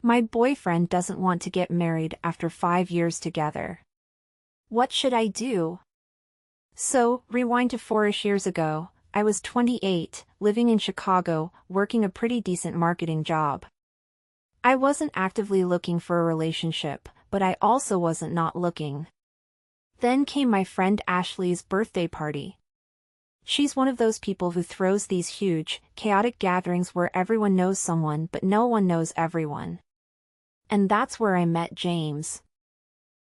My boyfriend doesn't want to get married after 5 years together. What should I do? So, rewind to 4-ish years ago, I was 28, living in Chicago, working a pretty decent marketing job. I wasn't actively looking for a relationship, but I also wasn't not looking. Then came my friend Ashley's birthday party. She's one of those people who throws these huge, chaotic gatherings where everyone knows someone but no one knows everyone. And that's where I met James.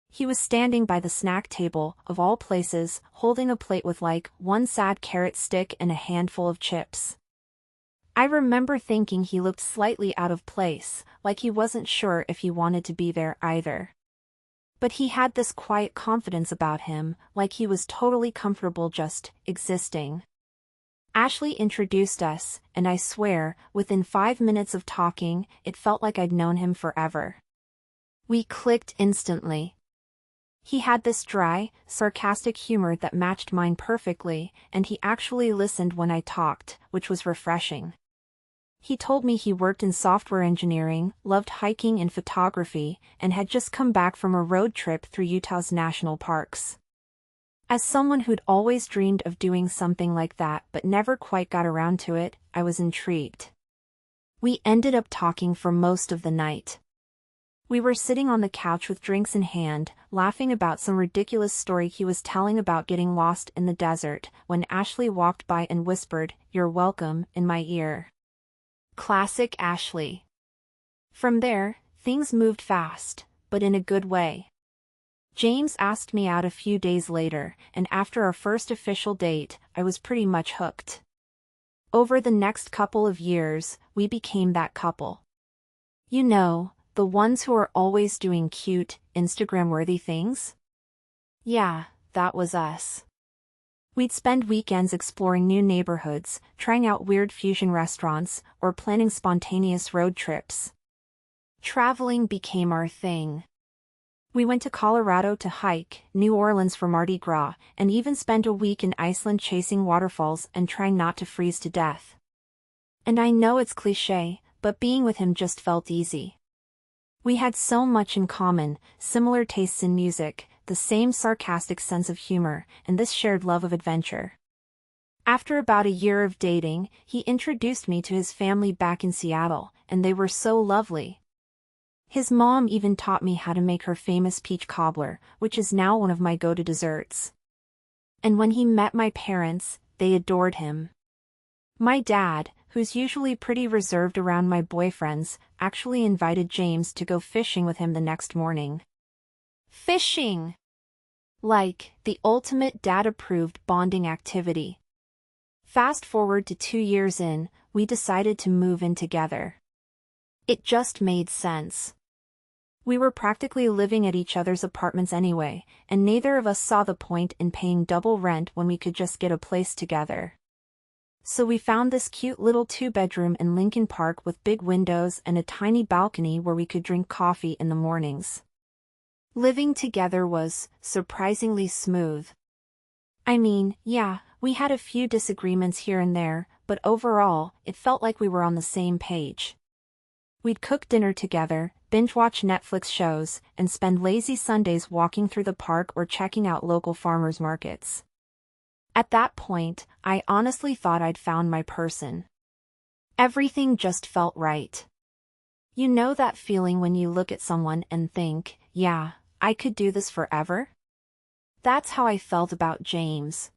He was standing by the snack table, of all places, holding a plate with one sad carrot stick and a handful of chips. I remember thinking he looked slightly out of place, like he wasn't sure if he wanted to be there either. But he had this quiet confidence about him, like he was totally comfortable just existing. Ashley introduced us, and I swear, within 5 minutes of talking, it felt like I'd known him forever. We clicked instantly. He had this dry, sarcastic humor that matched mine perfectly, and he actually listened when I talked, which was refreshing. He told me he worked in software engineering, loved hiking and photography, and had just come back from a road trip through Utah's national parks. As someone who'd always dreamed of doing something like that but never quite got around to it, I was intrigued. We ended up talking for most of the night. We were sitting on the couch with drinks in hand, laughing about some ridiculous story he was telling about getting lost in the desert, when Ashley walked by and whispered, "You're welcome," in my ear. Classic Ashley. From there, things moved fast, but in a good way. James asked me out a few days later, and after our first official date, I was pretty much hooked. Over the next couple of years, we became that couple. You know, the ones who are always doing cute, Instagram-worthy things? Yeah, that was us. We'd spend weekends exploring new neighborhoods, trying out weird fusion restaurants, or planning spontaneous road trips. Traveling became our thing. We went to Colorado to hike, New Orleans for Mardi Gras, and even spent a week in Iceland chasing waterfalls and trying not to freeze to death. And I know it's cliché, but being with him just felt easy. We had so much in common, similar tastes in music, the same sarcastic sense of humor, and this shared love of adventure. After about a year of dating, he introduced me to his family back in Seattle, and they were so lovely. His mom even taught me how to make her famous peach cobbler, which is now one of my go-to desserts. And when he met my parents, they adored him. My dad, who's usually pretty reserved around my boyfriends, actually invited James to go fishing with him the next morning. Fishing! Like, the ultimate dad-approved bonding activity. Fast forward to 2 years in, we decided to move in together. It just made sense. We were practically living at each other's apartments anyway, and neither of us saw the point in paying double rent when we could just get a place together. So we found this cute little 2-bedroom in Lincoln Park with big windows and a tiny balcony where we could drink coffee in the mornings. Living together was surprisingly smooth. I mean, yeah, we had a few disagreements here and there, but overall, it felt like we were on the same page. We'd cook dinner together, binge-watch Netflix shows, and spend lazy Sundays walking through the park or checking out local farmers markets. At that point, I honestly thought I'd found my person. Everything just felt right. You know that feeling when you look at someone and think, yeah, I could do this forever? That's how I felt about James.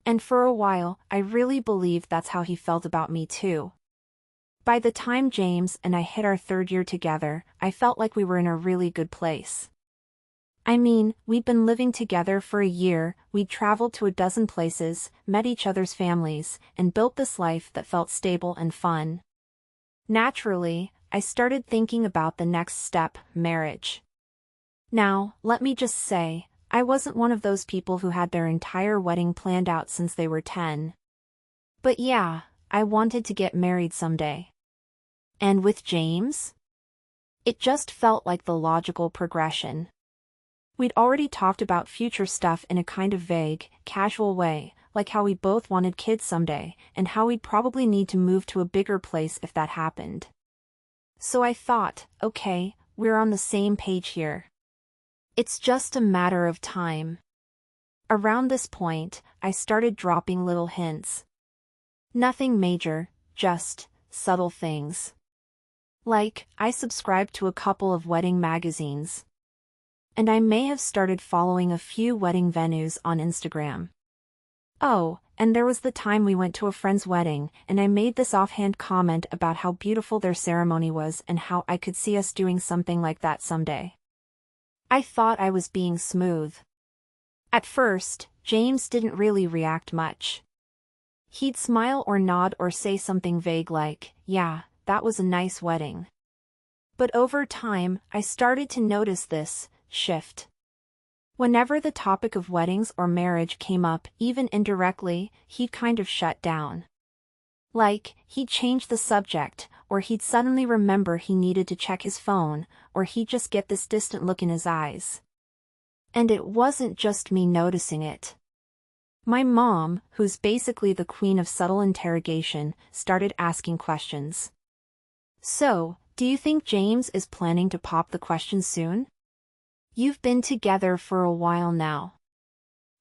And for a while, I really believed that's how he felt about me too. By the time James and I hit our 3rd year together, I felt like we were in a really good place. I mean, we'd been living together for a year, we'd traveled to a dozen places, met each other's families, and built this life that felt stable and fun. Naturally, I started thinking about the next step, marriage. Now, let me just say, I wasn't one of those people who had their entire wedding planned out since they were 10. But yeah, I wanted to get married someday. And with James? It just felt like the logical progression. We'd already talked about future stuff in a kind of vague, casual way, like how we both wanted kids someday, and how we'd probably need to move to a bigger place if that happened. So I thought, okay, we're on the same page here. It's just a matter of time. Around this point, I started dropping little hints. Nothing major, just subtle things. Like, I subscribed to a couple of wedding magazines. And I may have started following a few wedding venues on Instagram. Oh, and there was the time we went to a friend's wedding, and I made this offhand comment about how beautiful their ceremony was and how I could see us doing something like that someday. I thought I was being smooth. At first, James didn't really react much. He'd smile or nod or say something vague like, "Yeah, that was a nice wedding." But over time, I started to notice this shift. Whenever the topic of weddings or marriage came up, even indirectly, he'd kind of shut down. Like, he'd change the subject, or he'd suddenly remember he needed to check his phone, or he'd just get this distant look in his eyes. And it wasn't just me noticing it. My mom, who's basically the queen of subtle interrogation, started asking questions. "So, do you think James is planning to pop the question soon? You've been together for a while now.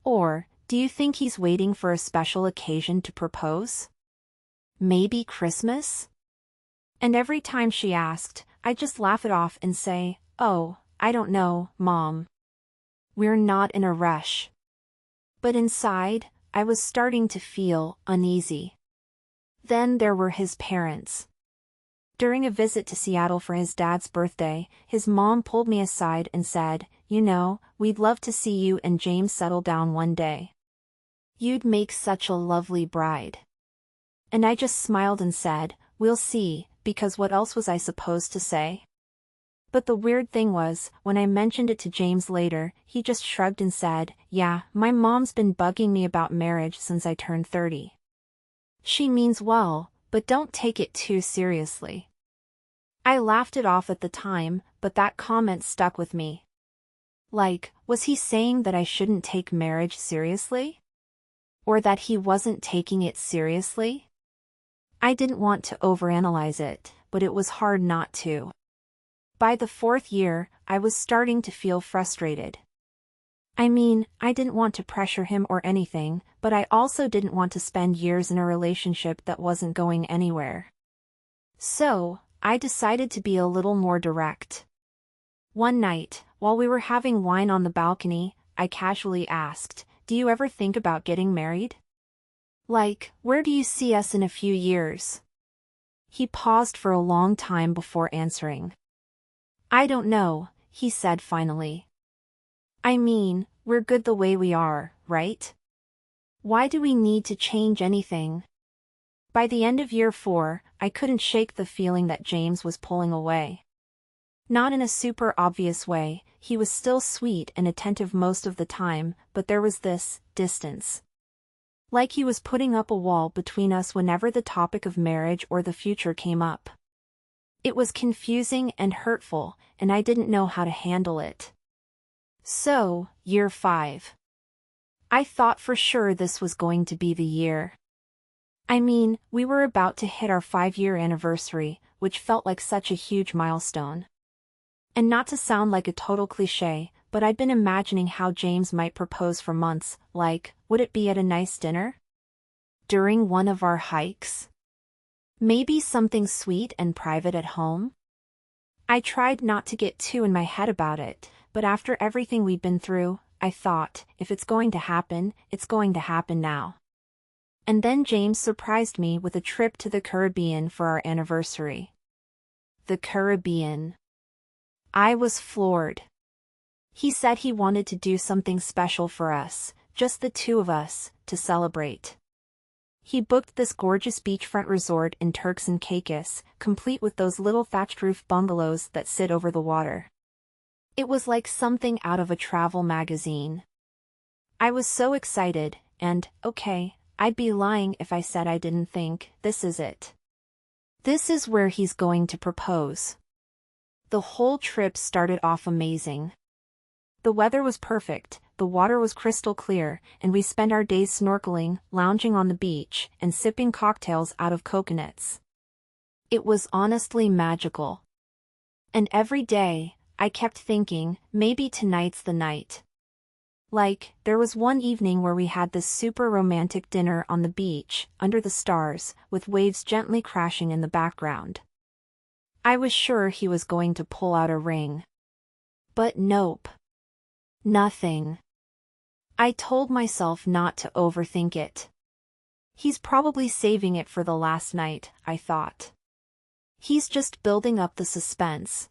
Or, do you think he's waiting for a special occasion to propose? Maybe Christmas?" And every time she asked, I'd just laugh it off and say, "Oh, I don't know, Mom. We're not in a rush." But inside, I was starting to feel uneasy. Then there were his parents. During a visit to Seattle for his dad's birthday, his mom pulled me aside and said, "You know, we'd love to see you and James settle down one day. You'd make such a lovely bride." And I just smiled and said, "We'll see," because what else was I supposed to say? But the weird thing was, when I mentioned it to James later, he just shrugged and said, "Yeah, my mom's been bugging me about marriage since I turned 30. She means well, but don't take it too seriously." I laughed it off at the time, but that comment stuck with me. Like, was he saying that I shouldn't take marriage seriously? Or that he wasn't taking it seriously? I didn't want to overanalyze it, but it was hard not to. By the 4th year, I was starting to feel frustrated. I mean, I didn't want to pressure him or anything, but I also didn't want to spend years in a relationship that wasn't going anywhere. So, I decided to be a little more direct. One night, while we were having wine on the balcony, I casually asked, "Do you ever think about getting married? Like, where do you see us in a few years?" He paused for a long time before answering. "I don't know," he said finally. "I mean, we're good the way we are, right? Why do we need to change anything?" By the end of year 4, I couldn't shake the feeling that James was pulling away. Not in a super obvious way, he was still sweet and attentive most of the time, but there was this distance. Like he was putting up a wall between us whenever the topic of marriage or the future came up. It was confusing and hurtful, and I didn't know how to handle it. So, year 5. I thought for sure this was going to be the year. I mean, we were about to hit our 5-year anniversary, which felt like such a huge milestone. And not to sound like a total cliché, but I'd been imagining how James might propose for months, like, would it be at a nice dinner? During one of our hikes? Maybe something sweet and private at home? I tried not to get too in my head about it, but after everything we'd been through, I thought, if it's going to happen, it's going to happen now. And then James surprised me with a trip to the Caribbean for our anniversary. The Caribbean. I was floored. He said he wanted to do something special for us, just the two of us, to celebrate. He booked this gorgeous beachfront resort in Turks and Caicos, complete with those little thatched roof bungalows that sit over the water. It was like something out of a travel magazine. I was so excited, and, okay, I'd be lying if I said I didn't think, this is it. This is where he's going to propose. The whole trip started off amazing. The weather was perfect, the water was crystal clear, and we spent our days snorkeling, lounging on the beach, and sipping cocktails out of coconuts. It was honestly magical. And every day, I kept thinking, maybe tonight's the night. Like, there was one evening where we had this super romantic dinner on the beach, under the stars, with waves gently crashing in the background. I was sure he was going to pull out a ring. But nope. Nothing. I told myself not to overthink it. He's probably saving it for the last night, I thought. He's just building up the suspense.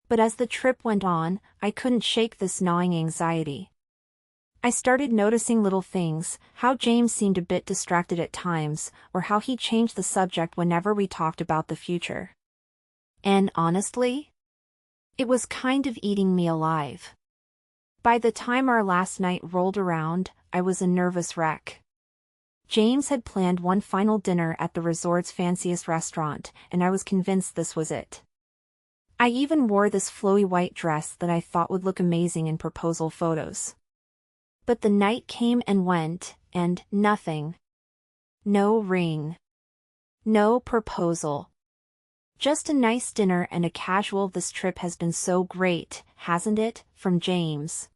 But as the trip went on, I couldn't shake this gnawing anxiety. I started noticing little things, how James seemed a bit distracted at times, or how he changed the subject whenever we talked about the future. And honestly, it was kind of eating me alive. By the time our last night rolled around, I was a nervous wreck. James had planned one final dinner at the resort's fanciest restaurant, and I was convinced this was it. I even wore this flowy white dress that I thought would look amazing in proposal photos. But the night came and went, and nothing. No ring. No proposal. Just a nice dinner and a casual "this trip has been so great, hasn't it?" from James.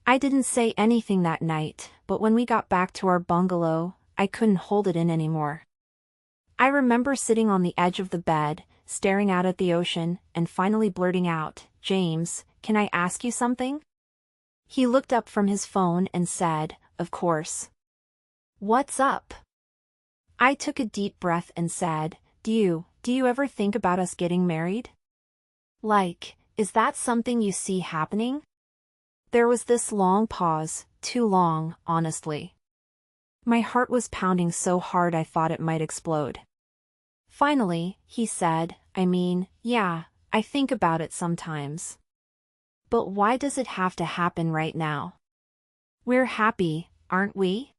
I didn't say anything that night, but when we got back to our bungalow, I couldn't hold it in anymore. I remember sitting on the edge of the bed, staring out at the ocean, and finally blurting out, "James, can I ask you something?" He looked up from his phone and said, "Of course." "What's up?" I took a deep breath and said, Do you ever think about us getting married? Like, is that something you see happening?" There was this long pause, too long, honestly. My heart was pounding so hard I thought it might explode. Finally, he said, "I mean, yeah, I think about it sometimes. But why does it have to happen right now? We're happy, aren't we?"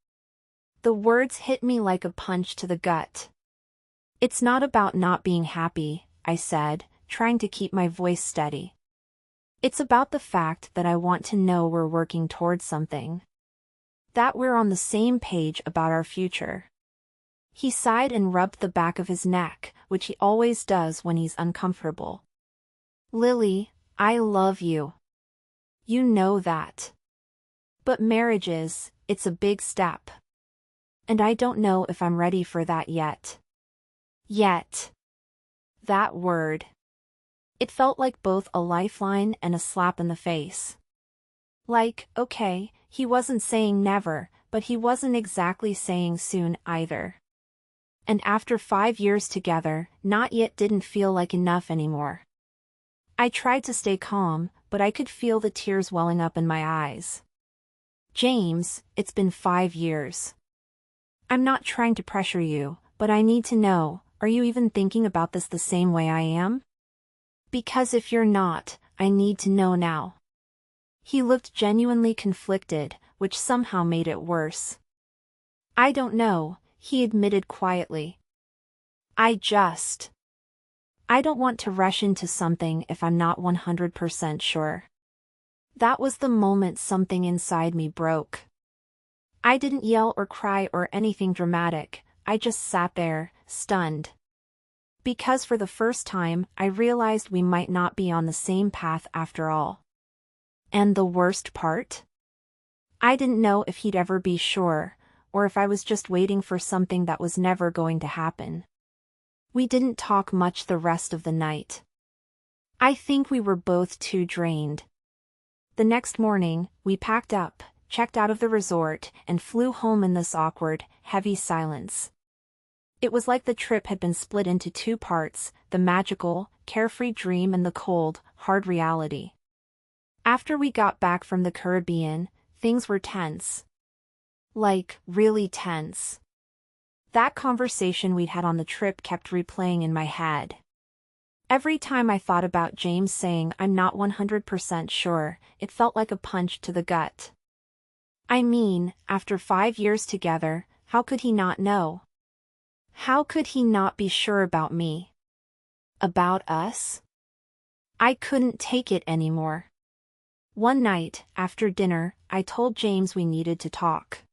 The words hit me like a punch to the gut. "It's not about not being happy," I said, trying to keep my voice steady. "It's about the fact that I want to know we're working towards something. That we're on the same page about our future." He sighed and rubbed the back of his neck, which he always does when he's uncomfortable. "Lily, I love you. You know that. But it's a big step. And I don't know if I'm ready for that yet." Yet. That word. It felt like both a lifeline and a slap in the face. Like, okay, he wasn't saying never, but he wasn't exactly saying soon either. And after 5 years together, not yet didn't feel like enough anymore. I tried to stay calm, but I could feel the tears welling up in my eyes. "James, it's been 5 years. I'm not trying to pressure you, but I need to know, are you even thinking about this the same way I am? Because if you're not, I need to know now." He looked genuinely conflicted, which somehow made it worse. "I don't know," he admitted quietly. I don't want to rush into something if I'm not 100% sure." That was the moment something inside me broke. I didn't yell or cry or anything dramatic, I just sat there, stunned. Because for the first time, I realized we might not be on the same path after all. And the worst part? I didn't know if he'd ever be sure, or if I was just waiting for something that was never going to happen. We didn't talk much the rest of the night. I think we were both too drained. The next morning, we packed up, checked out of the resort, and flew home in this awkward, heavy silence. It was like the trip had been split into 2 parts, the magical, carefree dream and the cold, hard reality. After we got back from the Caribbean, things were tense. Like, really tense. That conversation we'd had on the trip kept replaying in my head. Every time I thought about James saying "I'm not 100% sure," it felt like a punch to the gut. I mean, after 5 years together, how could he not know? How could he not be sure about me? About us? I couldn't take it anymore. One night, after dinner, I told James we needed to talk.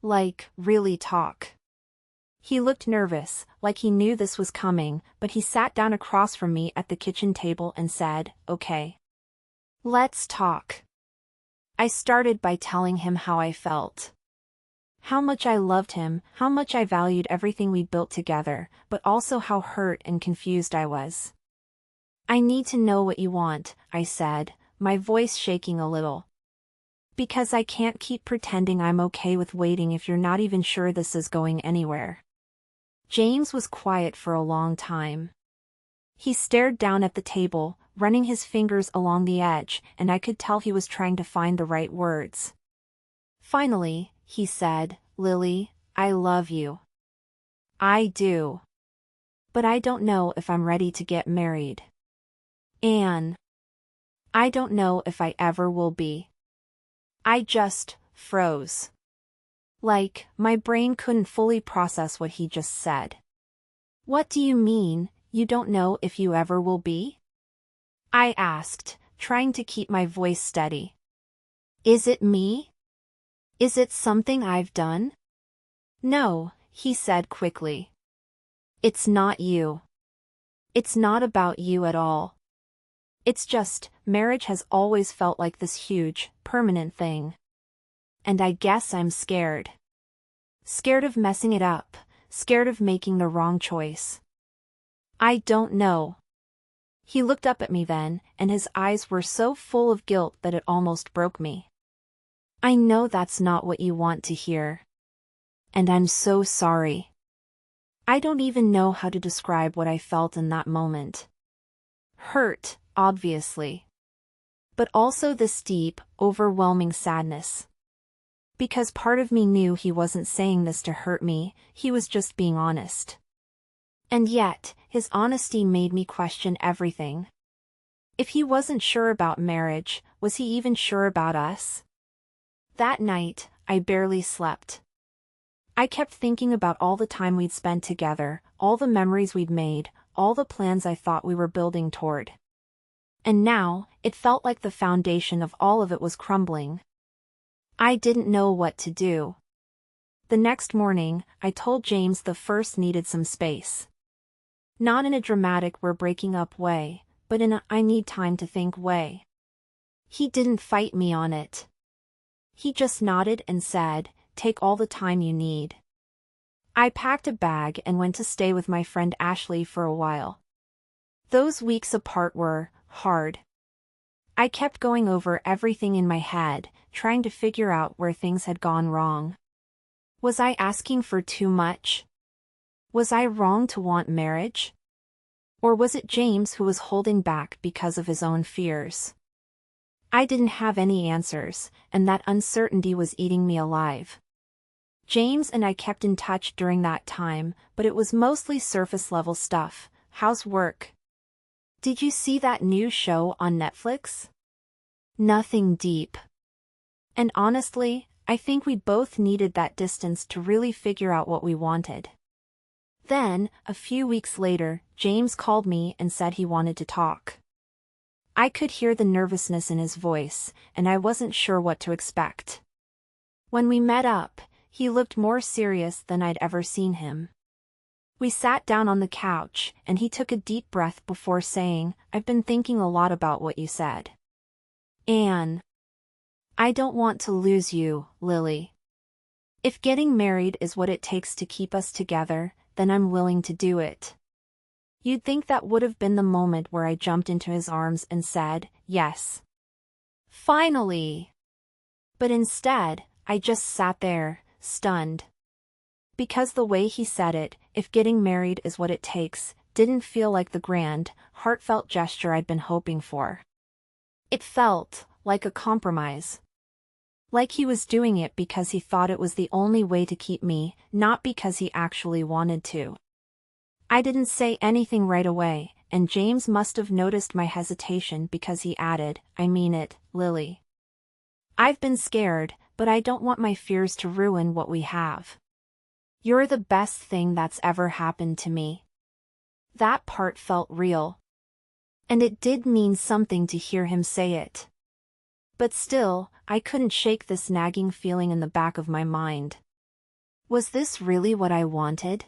Like, really talk. He looked nervous, like he knew this was coming, but he sat down across from me at the kitchen table and said, "Okay. Let's talk." I started by telling him how I felt. How much I loved him, how much I valued everything we built together, but also how hurt and confused I was. "I need to know what you want," I said, my voice shaking a little. "Because I can't keep pretending I'm okay with waiting if you're not even sure this is going anywhere." James was quiet for a long time. He stared down at the table, running his fingers along the edge, and I could tell he was trying to find the right words. Finally, he said, "Lily, I love you. I do. But I don't know if I'm ready to get married. And I don't know if I ever will be." I just froze. Like, my brain couldn't fully process what he just said. "What do you mean, you don't know if you ever will be?" I asked, trying to keep my voice steady. "Is it me? Is it something I've done?" "No," he said quickly. "It's not you. It's not about you at all. It's just, marriage has always felt like this huge, permanent thing. And I guess I'm scared. Scared of messing it up, scared of making the wrong choice. I don't know." He looked up at me then, and his eyes were so full of guilt that it almost broke me. "I know that's not what you want to hear. And I'm so sorry." I don't even know how to describe what I felt in that moment. Hurt, obviously. But also this deep, overwhelming sadness. Because part of me knew he wasn't saying this to hurt me, he was just being honest. And yet, his honesty made me question everything. If he wasn't sure about marriage, was he even sure about us? That night, I barely slept. I kept thinking about all the time we'd spent together, all the memories we'd made, all the plans I thought we were building toward. And now, it felt like the foundation of all of it was crumbling. I didn't know what to do. The next morning, I told James the first needed some space. Not in a dramatic "we're breaking up" way, but in a "I need time to think" way. He didn't fight me on it. He just nodded and said, "Take all the time you need." I packed a bag and went to stay with my friend Ashley for a while. Those weeks apart were hard. I kept going over everything in my head, trying to figure out where things had gone wrong. Was I asking for too much? Was I wrong to want marriage? Or was it James who was holding back because of his own fears? I didn't have any answers, and that uncertainty was eating me alive. James and I kept in touch during that time, but it was mostly surface-level stuff. "How's work? Did you see that new show on Netflix?" Nothing deep. And honestly, I think we both needed that distance to really figure out what we wanted. Then, a few weeks later, James called me and said he wanted to talk. I could hear the nervousness in his voice, and I wasn't sure what to expect. When we met up, he looked more serious than I'd ever seen him. We sat down on the couch, and he took a deep breath before saying, "I've been thinking a lot about what you said. And I don't want to lose you, Lily. If getting married is what it takes to keep us together, then I'm willing to do it." You'd think that would have been the moment where I jumped into his arms and said, "Yes. Finally." But instead, I just sat there, stunned. Because the way he said it, "if getting married is what it takes," didn't feel like the grand, heartfelt gesture I'd been hoping for. It felt like a compromise. Like he was doing it because he thought it was the only way to keep me, not because he actually wanted to. I didn't say anything right away, and James must have noticed my hesitation because he added, "I mean it, Lily. I've been scared, but I don't want my fears to ruin what we have. You're the best thing that's ever happened to me." That part felt real. And it did mean something to hear him say it. But still, I couldn't shake this nagging feeling in the back of my mind. Was this really what I wanted?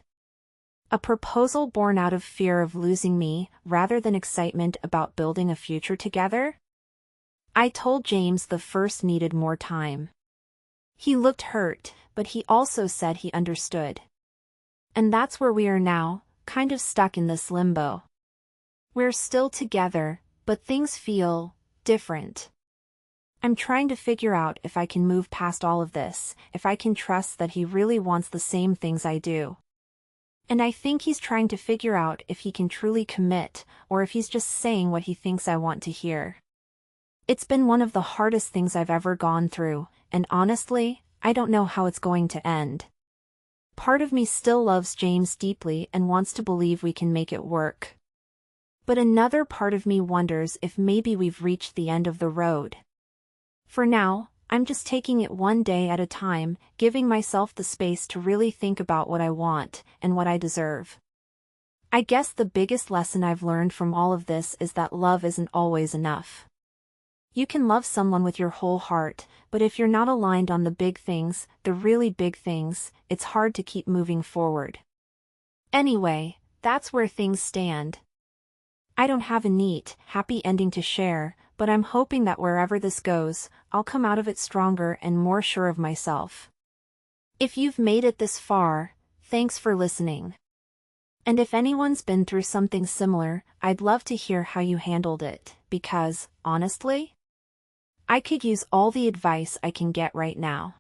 A proposal born out of fear of losing me, rather than excitement about building a future together? I told James the first needed more time. He looked hurt, but he also said he understood. And that's where we are now, kind of stuck in this limbo. We're still together, but things feel different. I'm trying to figure out if I can move past all of this, if I can trust that he really wants the same things I do. And I think he's trying to figure out if he can truly commit, or if he's just saying what he thinks I want to hear. It's been one of the hardest things I've ever gone through, and honestly, I don't know how it's going to end. Part of me still loves James deeply and wants to believe we can make it work. But another part of me wonders if maybe we've reached the end of the road. For now, I'm just taking it one day at a time, giving myself the space to really think about what I want and what I deserve. I guess the biggest lesson I've learned from all of this is that love isn't always enough. You can love someone with your whole heart, but if you're not aligned on the big things, the really big things, it's hard to keep moving forward. Anyway, that's where things stand. I don't have a neat, happy ending to share, but I'm hoping that wherever this goes, I'll come out of it stronger and more sure of myself. If you've made it this far, thanks for listening. And if anyone's been through something similar, I'd love to hear how you handled it, because, honestly, I could use all the advice I can get right now.